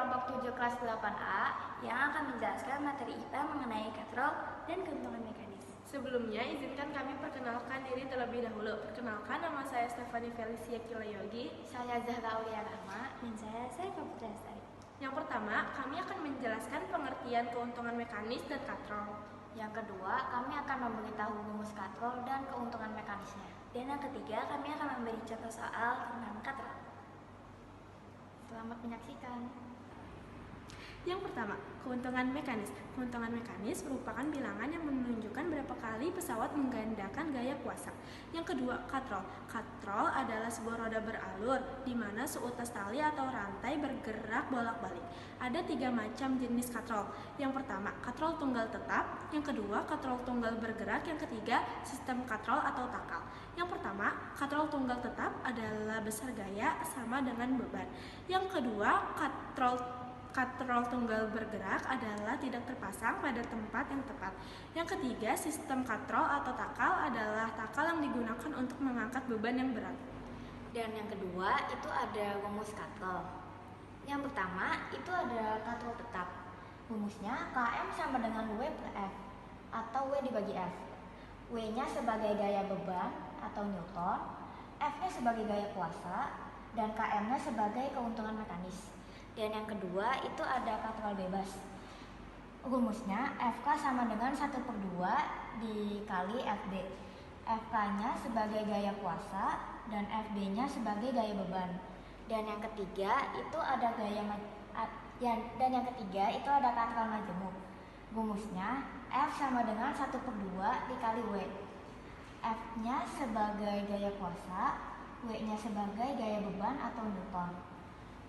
kelompok 7 kelas 8A yang akan menjelaskan materi IPA mengenai katrol dan keuntungan mekanis. Sebelumnya, izinkan kami perkenalkan diri terlebih dahulu. Perkenalkan, nama saya Stephanie Felicia Kilayogi. Saya Zahra Aulia Rahma. Dan saya Putra Lestari. Yang pertama, kami akan menjelaskan pengertian keuntungan mekanis dan katrol. Yang kedua, kami akan memberitahu rumus katrol dan keuntungan mekanisnya. Dan yang ketiga, kami akan memberi contoh soal tentang katrol. Selamat menyaksikan. Yang pertama, keuntungan mekanis. Keuntungan mekanis merupakan bilangan yang menunjukkan berapa kali pesawat menggandakan gaya kuasa. Yang kedua, katrol. Katrol adalah sebuah roda beralur di mana seutas tali atau rantai bergerak bolak-balik. Ada 3 macam jenis katrol. Yang pertama, katrol tunggal tetap. Yang kedua, katrol tunggal bergerak. Yang ketiga, sistem katrol atau takal. Yang pertama, katrol tunggal tetap adalah besar gaya sama dengan beban. Yang kedua, katrol tunggal bergerak adalah tidak terpasang pada tempat yang tepat. Yang ketiga, sistem katrol atau takal adalah takal yang digunakan untuk mengangkat beban yang berat. Dan yang kedua, itu ada rumus katrol. Yang pertama, itu ada katrol tetap. Rumusnya Km sama dengan W per F, atau W dibagi F. W-nya sebagai gaya beban atau Newton, F-nya sebagai gaya kuasa, dan Km-nya sebagai keuntungan mekanis. Dan yang kedua itu ada katrol bebas. Rumusnya FK sama dengan 1/2 dikali FB. FK-nya sebagai gaya kuasa dan FB-nya sebagai gaya beban. Dan yang ketiga itu ada katrol majemuk. Rumusnya F sama dengan 1/2 dikali W. F-nya sebagai gaya kuasa, W-nya sebagai gaya beban atau Newton.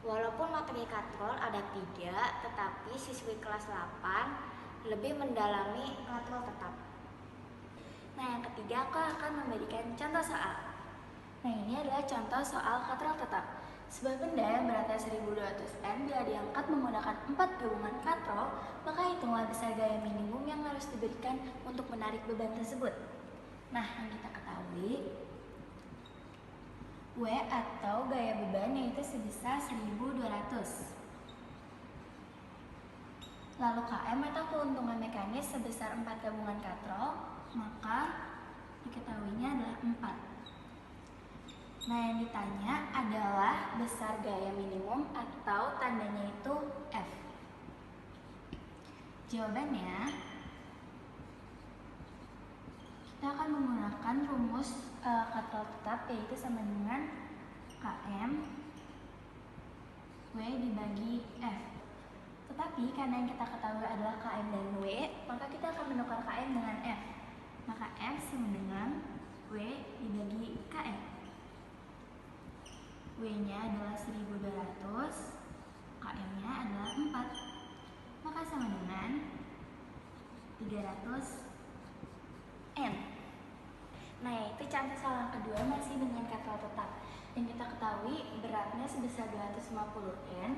Walaupun materi katrol ada 3, tetapi siswi kelas 8 lebih mendalami katrol tetap. Nah, yang ketiga aku akan memberikan contoh soal. Nah, ini adalah contoh soal katrol tetap. Sebuah benda yang beratnya 1200 N bila diangkat menggunakan 4 gabungan katrol, maka hitunglah besar gaya minimum yang harus diberikan untuk menarik beban tersebut. Nah, yang kita ketahui, W atau gaya beban yaitu sebesar 1200. Lalu Km atau keuntungan mekanis sebesar 4 gabungan katrol, maka diketahuinya adalah 4. Nah, yang ditanya adalah besar gaya minimum atau tandanya itu F. Jawabannya, kita akan menggunakan rumus katrol tetap yaitu sama dengan Km W dibagi F. Tetapi karena yang kita ketahui adalah Km dan W, maka kita akan menukar Km dengan F. Maka F sama dengan W dibagi Km. W-nya adalah 1200, Km-nya adalah 4. Maka sama dengan 300 N. Nah, itu contoh soal yang kedua masih dengan katrol tetap. Yang kita ketahui beratnya sebesar 250 N.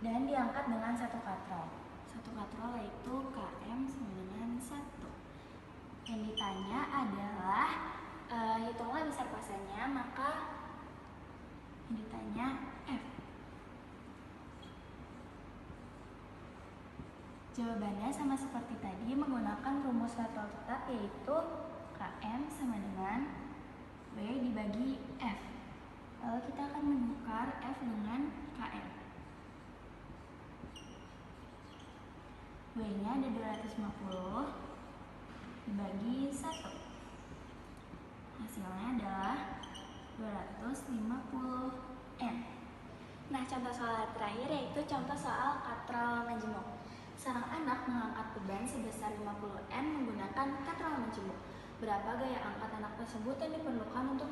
Dan diangkat dengan 1 katrol. 1 katrol yaitu Km sama dengan 1. Yang ditanya adalah hitunglah besar kuasanya, maka yang ditanya F. Jawabannya sama seperti tadi menggunakan rumus katrol tetap yaitu Km sama dengan W dibagi F. Lalu kita akan menukar F dengan Km. W-nya ada 250 dibagi 1. Hasilnya adalah 250 N. Nah, contoh soal terakhir yaitu contoh soal katrol majemuk. Seorang anak mengangkat beban sebesar 50 N menggunakan katrol majemuk. Berapa gaya angkat anak tersebut yang diperlukan untuk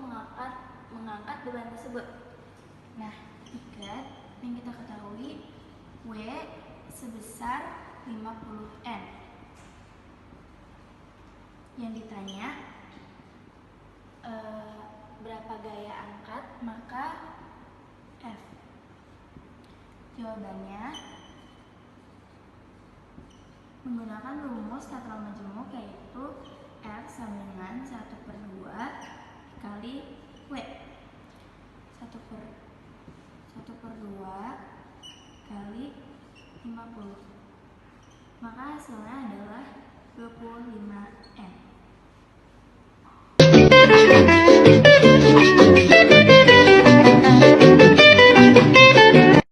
mengangkat beban tersebut? Nah, jika yang kita ketahui W sebesar 50 N. Yang ditanya berapa gaya angkat, maka F. Jawabannya menggunakan rumus katrol majemuk yaitu F sama dengan 1/2 kali W. 1/2 kali 50. Maka hasilnya adalah